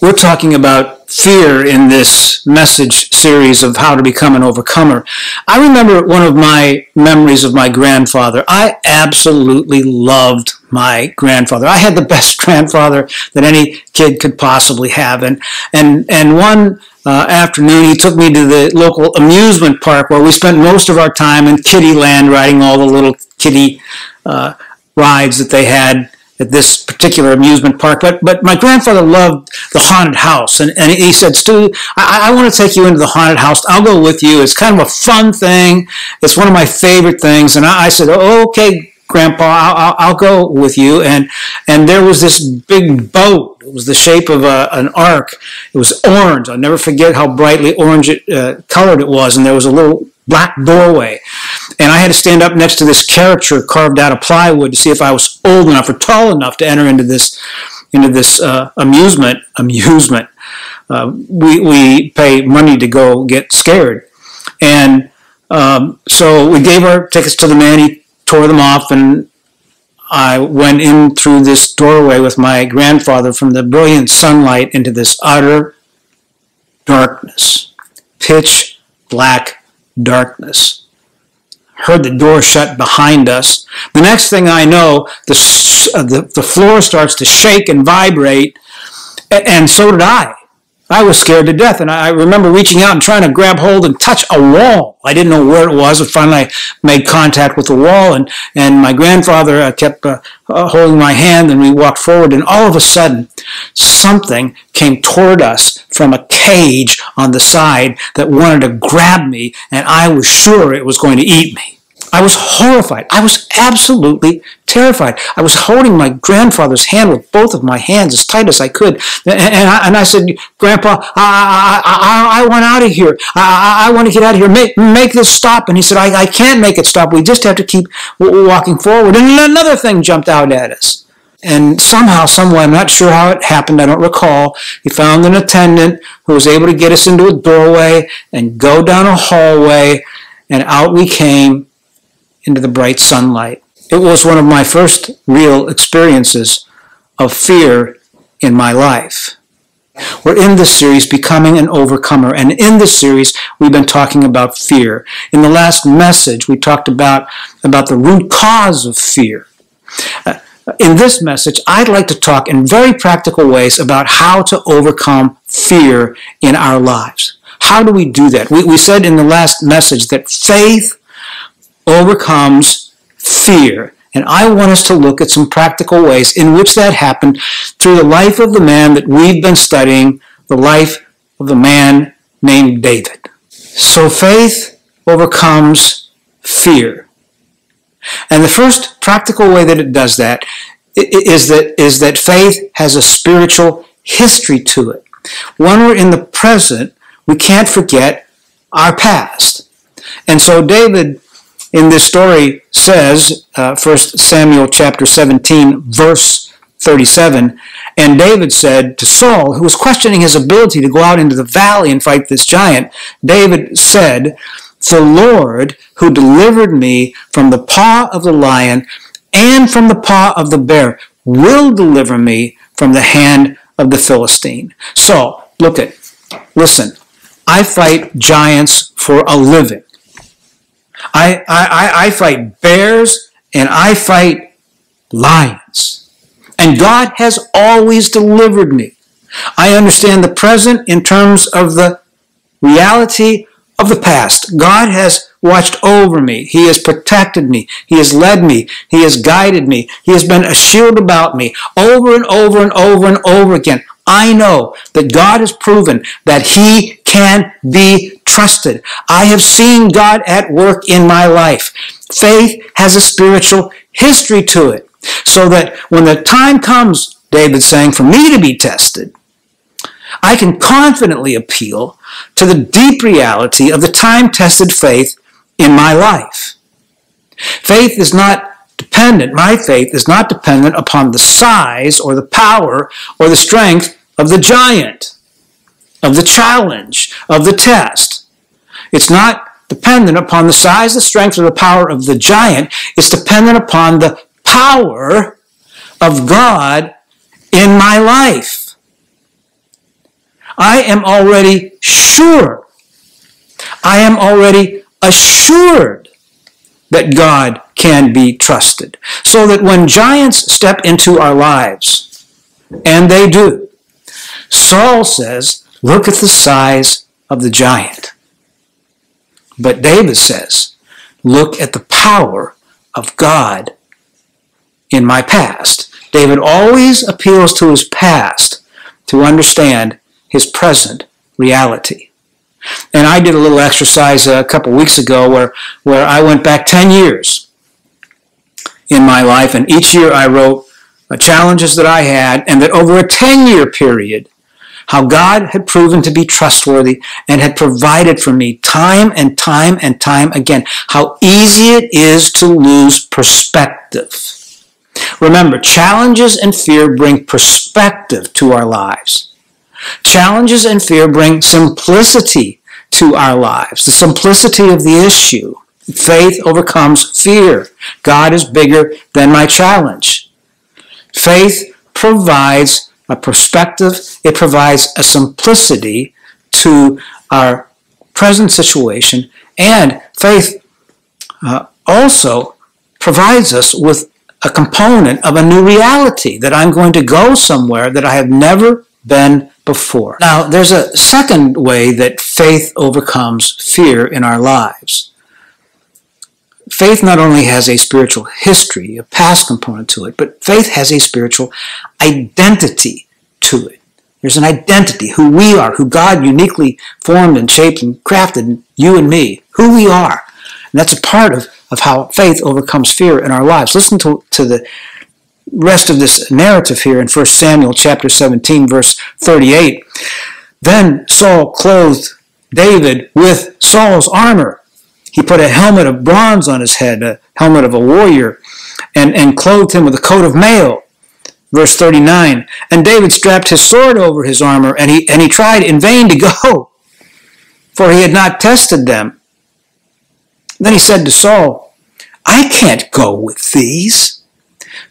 We're talking about fear in this message series of how to become an overcomer. I remember one of my memories of my grandfather. I absolutely loved my grandfather. I had the best grandfather that any kid could possibly have. And one afternoon, he took me to the local amusement park where we spent most of our time in kiddie land, riding all the little kiddie rides that they had at this particular amusement park. But my grandfather loved the haunted house. And he said, Stu, I want to take you into the haunted house. I'll go with you. It's kind of a fun thing. It's one of my favorite things. And I said, oh, okay, Grandpa, I'll go with you. And there was this big boat. It was the shape of an ark. It was orange. I'll never forget how brightly orange colored it was. And there was a little black doorway. And I had to stand up next to this caricature carved out of plywood to see if I was old enough or tall enough to enter into this amusement. We pay money to go get scared. And so we gave our tickets to the man. He tore them off, and I went in through this doorway with my grandfather from the brilliant sunlight into this utter darkness, pitch black darkness. Heard the door shut behind us. The next thing I know, the floor starts to shake and vibrate, and so did I. I was scared to death, and I remember reaching out and trying to grab hold and touch a wall. I didn't know where it was, but finally I made contact with the wall, and my grandfather kept holding my hand, and we walked forward, and all of a sudden, something came toward us from a cage on the side that wanted to grab me, and I was sure it was going to eat me. I was horrified. I was absolutely terrified. I was holding my grandfather's hand with both of my hands as tight as I could. And I said, Grandpa, I want out of here. I want to get out of here. Make this stop. And he said, I can't make it stop. We just have to keep walking forward. And another thing jumped out at us. And somehow, someway, I'm not sure how it happened, I don't recall, he found an attendant who was able to get us into a doorway and go down a hallway, and out we came into the bright sunlight. It was one of my first real experiences of fear in my life. We're in this series, Becoming an Overcomer, and in this series, we've been talking about fear. In the last message, we talked about the root cause of fear. In this message, I'd like to talk in very practical ways about how to overcome fear in our lives. How do we do that? We said in the last message that faith overcomes fear. And I want us to look at some practical ways in which that happened through the life of the man that we've been studying, the life of the man named David. So faith overcomes fear. And the first practical way that it does that is that faith has a spiritual history to it. When we're in the present, we can't forget our past. And so David, in this story, says, 1 Samuel chapter 17, verse 37, and David said to Saul, who was questioning his ability to go out into the valley and fight this giant, David said, the Lord who delivered me from the paw of the lion and from the paw of the bear will deliver me from the hand of the Philistine. So, listen, I fight giants for a living. I fight bears and I fight lions. And God has always delivered me. I understand the present in terms of the reality of the past. God has watched over me. He has protected me. He has led me. He has guided me. He has been a shield about me over and over and over and over again. I know that God has proven that He can be trusted. I have seen God at work in my life. Faith has a spiritual history to it. So that when the time comes, David's saying, for me to be tested, I can confidently appeal to the deep reality of the time-tested faith in my life. Faith is not dependent, my faith is not dependent upon the size or the power or the strength of the giant, of the challenge, of the test. It's not dependent upon the size, the strength, or the power of the giant. It's dependent upon the power of God in my life. I am already sure. I am already assured that God can be trusted. So that when giants step into our lives, and they do, Saul says, look at the size of the giant. But David says, look at the power of God in my past. David always appeals to his past to understand his present reality. And I did a little exercise a couple weeks ago where I went back 10 years in my life, and each year I wrote challenges that I had, and that over a 10-year period, how God had proven to be trustworthy and had provided for me time and time and time again. How easy it is to lose perspective. Remember, challenges and fear bring perspective to our lives. Challenges and fear bring simplicity to our lives, the simplicity of the issue. Faith overcomes fear. God is bigger than my challenge. Faith provides a perspective. It provides a simplicity to our present situation. And faith also provides us with a component of a new reality, that I'm going to go somewhere that I have never been before. Now, there's a second way that faith overcomes fear in our lives. Faith not only has a spiritual history, a past component to it, but faith has a spiritual identity to it. There's an identity, who we are, who God uniquely formed and shaped and crafted, you and me, who we are. And that's a part of how faith overcomes fear in our lives. Listen to the rest of this narrative here in 1 Samuel chapter 17, verse 38. Then Saul clothed David with Saul's armor. He put a helmet of bronze on his head, a helmet of a warrior, and clothed him with a coat of mail. Verse 39, and David strapped his sword over his armor, and he tried in vain to go, for he had not tested them. Then he said to Saul, I can't go with these,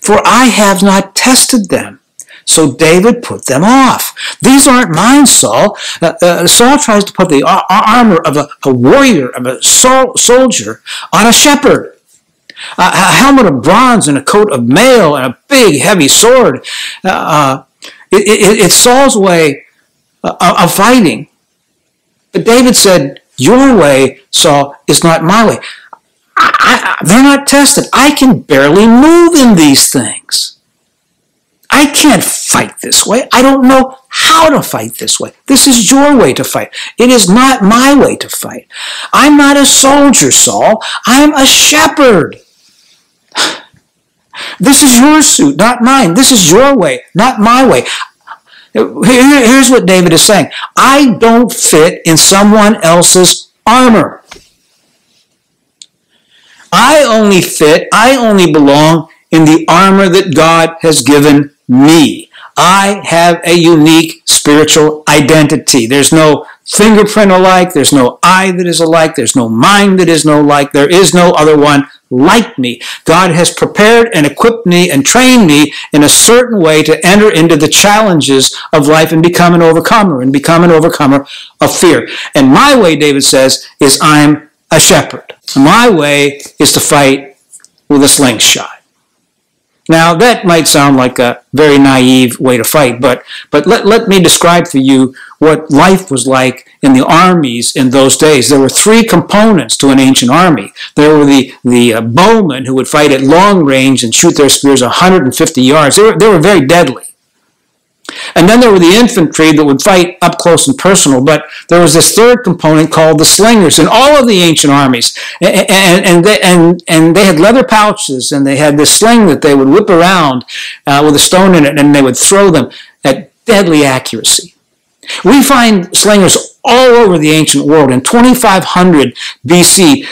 for I have not tested them. So David put them off. These aren't mine, Saul. Saul tries to put the armor of a warrior, of a soldier, on a shepherd. A helmet of bronze and a coat of mail and a big, heavy sword. It's Saul's way of fighting. But David said, your way, Saul, is not my way. They're not tested. I can barely move in these things. I can't fight this way. I don't know how to fight this way. This is your way to fight. It is not my way to fight. I'm not a soldier, Saul. I'm a shepherd. This is your suit, not mine. This is your way, not my way. Here's what David is saying. I don't fit in someone else's armor. I only belong in the armor that God has given me. I have a unique spiritual identity. There's no fingerprint alike. There's no eye that is alike. There's no mind that is no like. There is no other one like me. God has prepared and equipped me and trained me in a certain way to enter into the challenges of life and become an overcomer of fear. And my way, David says, is I'm a shepherd. My way is to fight with a slingshot. Now, that might sound like a very naive way to fight, but let me describe for you what life was like in the armies in those days. There were three components to an ancient army. There were the bowmen who would fight at long range and shoot their spears 150 yards. They were very deadly. And then there were the infantry that would fight up close and personal, but there was this third component called the slingers in all of the ancient armies. And they had leather pouches, and they had this sling that they would whip around with a stone in it, and they would throw them at deadly accuracy. We find slingers all over the ancient world. In 2500 BC,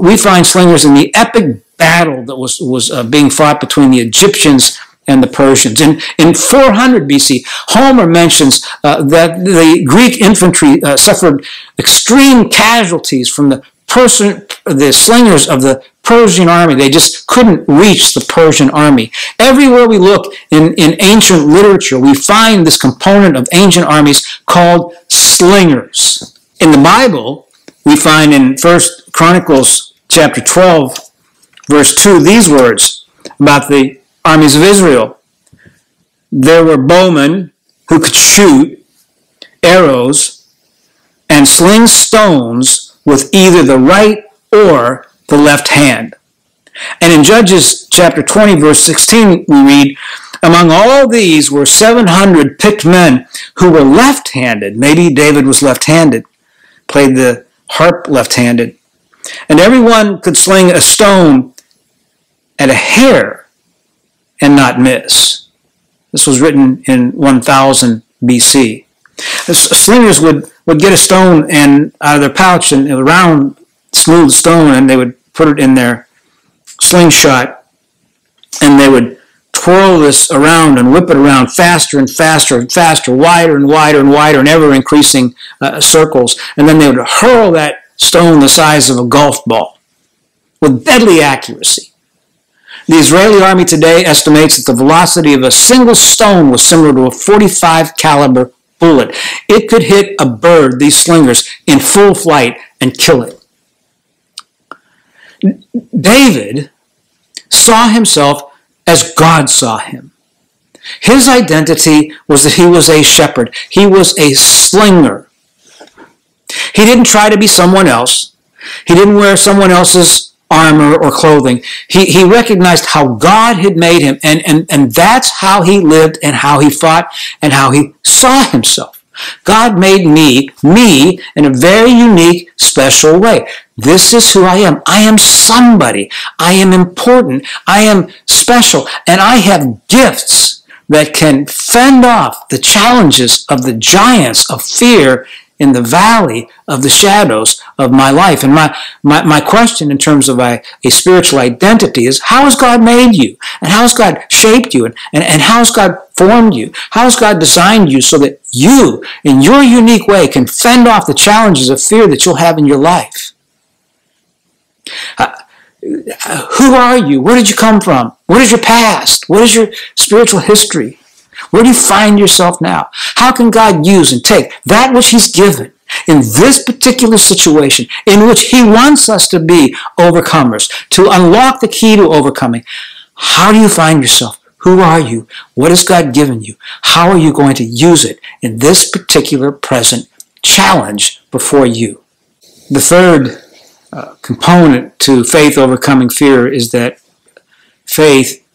we find slingers in the epic battle that was being fought between the Egyptians and the Persians. In 400 BC, Homer mentions that the Greek infantry suffered extreme casualties from the the slingers of the Persian army. They just couldn't reach the Persian army. Everywhere we look in ancient literature, we find this component of ancient armies called slingers. In the Bible, we find in 1 Chronicles chapter 12, verse 2, these words about the armies of Israel. There were bowmen who could shoot arrows and sling stones with either the right or the left hand. And in Judges chapter 20, verse 16, we read, among all these were 700 picked men who were left-handed. Maybe David was left-handed, played the harp left-handed. And everyone could sling a stone at a hair and not miss. This was written in 1000 BC. The slingers would get a stone and out of their pouch and a round, smooth stone, and they would put it in their slingshot, and they would twirl this around and whip it around faster and faster and faster, wider and wider and wider, in ever increasing circles. And then they would hurl that stone the size of a golf ball with deadly accuracy. The Israeli army today estimates that the velocity of a single stone was similar to a .45 caliber bullet. It could hit a bird, these slingers, in full flight and kill it. David saw himself as God saw him. His identity was that he was a shepherd. He was a slinger. He didn't try to be someone else. He didn't wear someone else's armor or clothing. He recognized how God had made him, and that's how he lived and how he fought and how he saw himself. God made me in a very unique, special way. This is who I am. I am somebody. I am important. I am special. And I have gifts that can fend off the challenges of the giants of fear in the valley of the shadows of my life. And my question in terms of a spiritual identity is, how has God made you? And how has God shaped you? And how has God formed you? How has God designed you so that you, in your unique way, can fend off the challenges of fear that you'll have in your life? Who are you? Where did you come from? What is your past? What is your spiritual history? Where do you find yourself now? How can God use and take that which He's given in this particular situation in which He wants us to be overcomers, to unlock the key to overcoming? How do you find yourself? Who are you? What has God given you? How are you going to use it in this particular present challenge before you? The third component to faith overcoming fear is that faith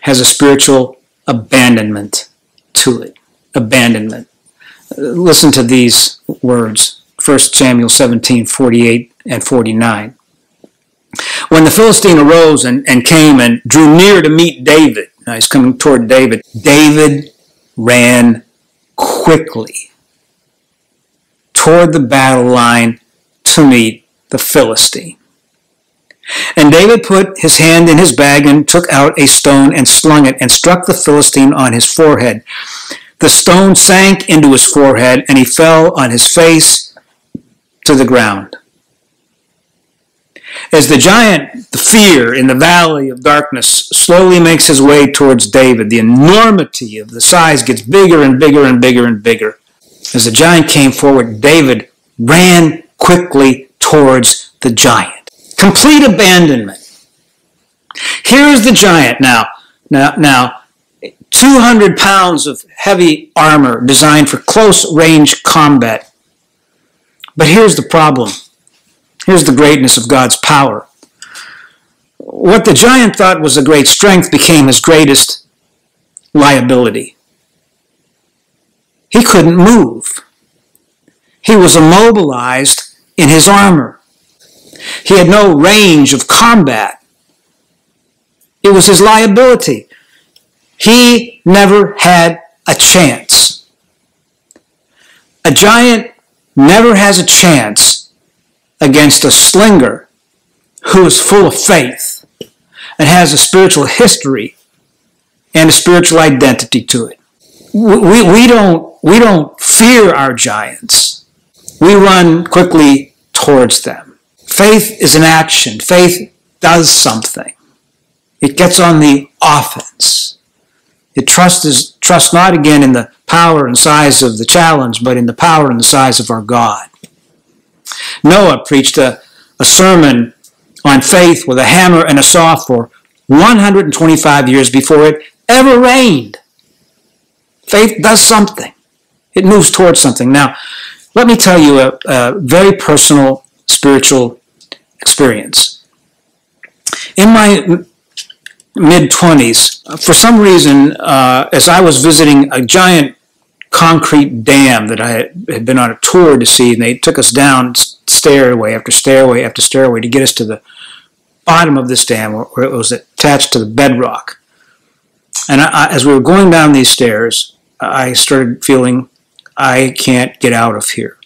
has a spiritual abandonment to it. Abandonment. Listen to these words. 1 Samuel 17:48 and 49. When the Philistine arose and came and drew near to meet David, now he's coming toward David, David ran quickly toward the battle line to meet the Philistine. And David put his hand in his bag and took out a stone and slung it and struck the Philistine on his forehead. The stone sank into his forehead and he fell on his face to the ground. As the giant, the fear in the valley of darkness, slowly makes his way towards David, the enormity of the size gets bigger and bigger and bigger and bigger. As the giant came forward, David ran quickly towards the giant. Complete abandonment. Here is the giant now. 200 pounds of heavy armor designed for close-range combat. But here's the problem. Here's the greatness of God's power. What the giant thought was a great strength became his greatest liability. He couldn't move. He was immobilized in his armor. He had no range of combat. It was his liability. He never had a chance. A giant never has a chance against a slinger who is full of faith and has a spiritual history and a spiritual identity to it. We don't fear our giants. We run quickly towards them. Faith is an action. Faith does something. It gets on the offense. It trusts not again in the power and size of the challenge, but in the power and the size of our God. Noah preached a sermon on faith with a hammer and a saw for 125 years before it ever rained. Faith does something. It moves towards something. Now, let me tell you a very personal spiritual experience. In my mid-20s, for some reason, as I was visiting a giant concrete dam that I had been on a tour to see, and they took us down stairway after stairway after stairway to get us to the bottom of this dam where it was attached to the bedrock. And as we were going down these stairs, I started feeling, I can't get out of here.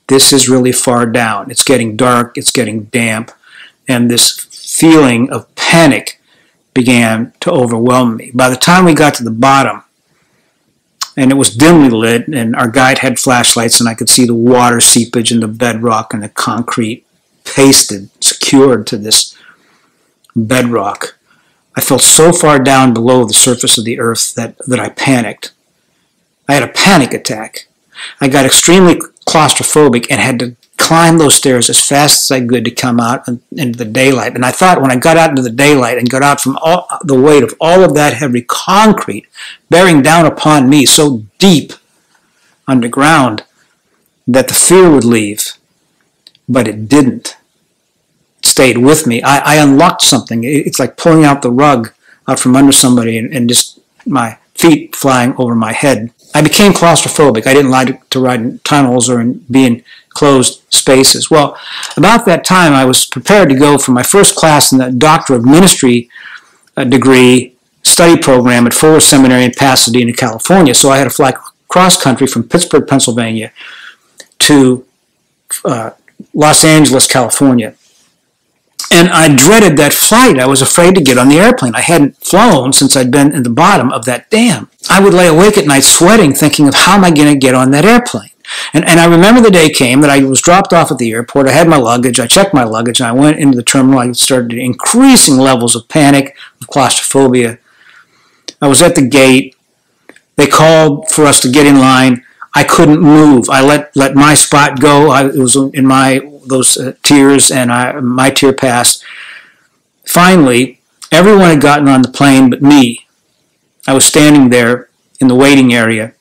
This is really far down. It's getting dark, it's getting damp, and this feeling of panic began to overwhelm me. By the time we got to the bottom, and it was dimly lit, and our guide had flashlights, and I could see the water seepage in the bedrock and the concrete pasted, secured to this bedrock. I felt so far down below the surface of the earth that I panicked. I had a panic attack. I got extremely claustrophobic and had to climb those stairs as fast as I could to come out into the daylight. And I thought when I got out into the daylight and got out from all the weight of all of that heavy concrete bearing down upon me so deep underground that the fear would leave. But it didn't. It stayed with me. I unlocked something. It's like pulling out the rug out from under somebody and just my feet flying over my head. I became claustrophobic. I didn't like to ride in tunnels or be in closed spaces. Well, about that time, I was prepared to go for my first class in the Doctor of Ministry degree study program at Fuller Seminary in Pasadena, California. So I had to fly cross country from Pittsburgh, Pennsylvania to Los Angeles, California. And I dreaded that flight. I was afraid to get on the airplane. I hadn't flown since I'd been in the bottom of that dam. I would lay awake at night sweating, thinking of how am I going to get on that airplane. And I remember the day came that I was dropped off at the airport. I had my luggage. I checked my luggage, and I went into the terminal. I started increasing levels of panic, of claustrophobia. I was at the gate. They called for us to get in line. I couldn't move. I let my spot go. It was in those tiers, and my tier passed. Finally, everyone had gotten on the plane but me. I was standing there in the waiting area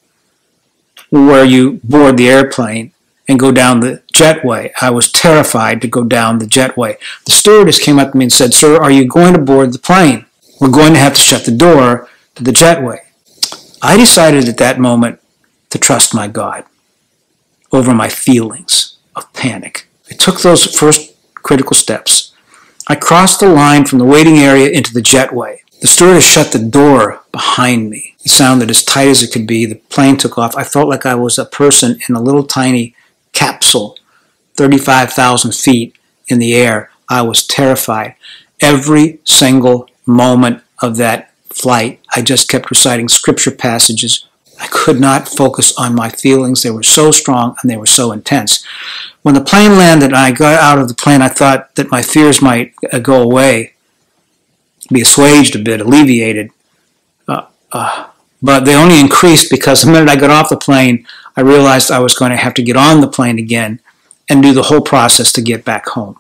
where you board the airplane and go down the jetway. I was terrified to go down the jetway. The stewardess came up to me and said, "Sir, are you going to board the plane? We're going to have to shut the door to the jetway." I decided at that moment to trust my God over my feelings of panic. I took those first critical steps. I crossed the line from the waiting area into the jetway. The stewardess shut the door behind me. It sounded as tight as it could be. The plane took off. I felt like I was a person in a little tiny capsule, 35,000 feet in the air. I was terrified. Every single moment of that flight, I just kept reciting scripture passages. I could not focus on my feelings. They were so strong and they were so intense. When the plane landed and I got out of the plane, I thought that my fears might go away, be assuaged a bit, alleviated. But they only increased because the minute I got off the plane, I realized I was going to have to get on the plane again and do the whole process to get back home.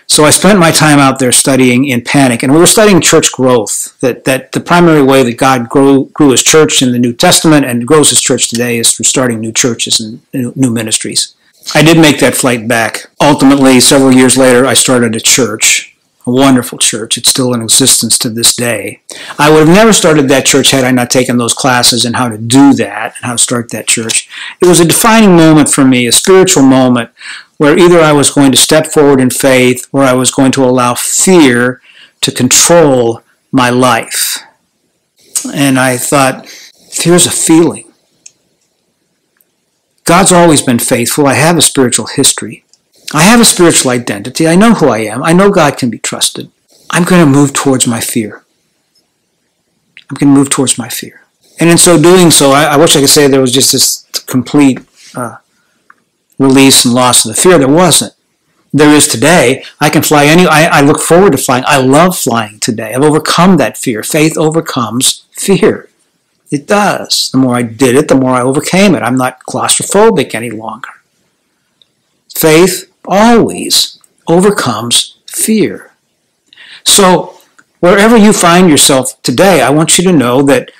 So I spent my time out there studying in panic, and we were studying church growth, that the primary way that God grew his church in the New Testament and grows his church today is through starting new churches and new ministries. I did make that flight back. Ultimately, several years later, I started a church, a wonderful church. It's still in existence to this day. I would have never started that church had I not taken those classes in how to do that and how to start that church. It was a defining moment for me, a spiritual moment, where either I was going to step forward in faith or I was going to allow fear to control my life. And I thought, fear's a feeling. God's always been faithful. I have a spiritual history. I have a spiritual identity. I know who I am. I know God can be trusted. I'm going to move towards my fear. I'm going to move towards my fear. And in so doing so, I wish I could say there was just this complete release and loss of the fear. There wasn't. there is today. I can fly I look forward to flying. I love flying today. I've overcome that fear. Faith overcomes fear. It does. The more I did it, the more I overcame it. I'm not claustrophobic any longer. Faith always overcomes fear. So wherever you find yourself today, I want you to know that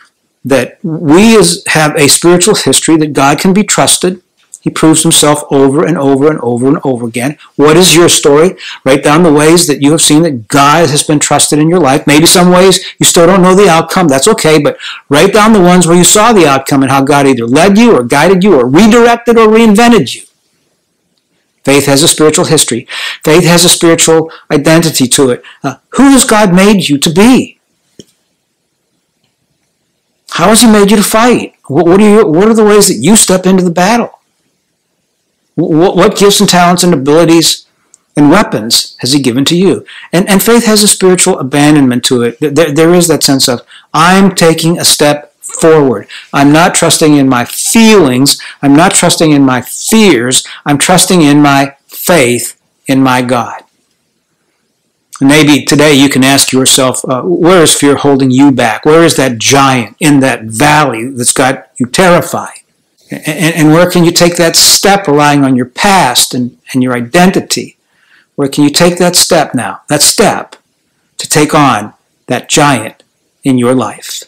we have a spiritual history, that God can be trusted. He proves himself over and over and over and over again. What is your story? Write down the ways that you have seen that God has been trusted in your life. Maybe some ways you still don't know the outcome. That's okay, but write down the ones where you saw the outcome and how God either led you or guided you or redirected or reinvented you. Faith has a spiritual history. Faith has a spiritual identity to it. Who has God made you to be? How has he made you to fight? What are the ways that you step into the battle? What gifts and talents and abilities and weapons has he given to you? And faith has a spiritual abandonment to it. There is that sense of, I'm taking a step forward. I'm not trusting in my feelings. I'm not trusting in my fears. I'm trusting in my faith in my God. Maybe today you can ask yourself, where is fear holding you back? Where is that giant in that valley that's got you terrified? And where can you take that step relying on your past and your identity? Where can you take that step now, that step to take on that giant in your life?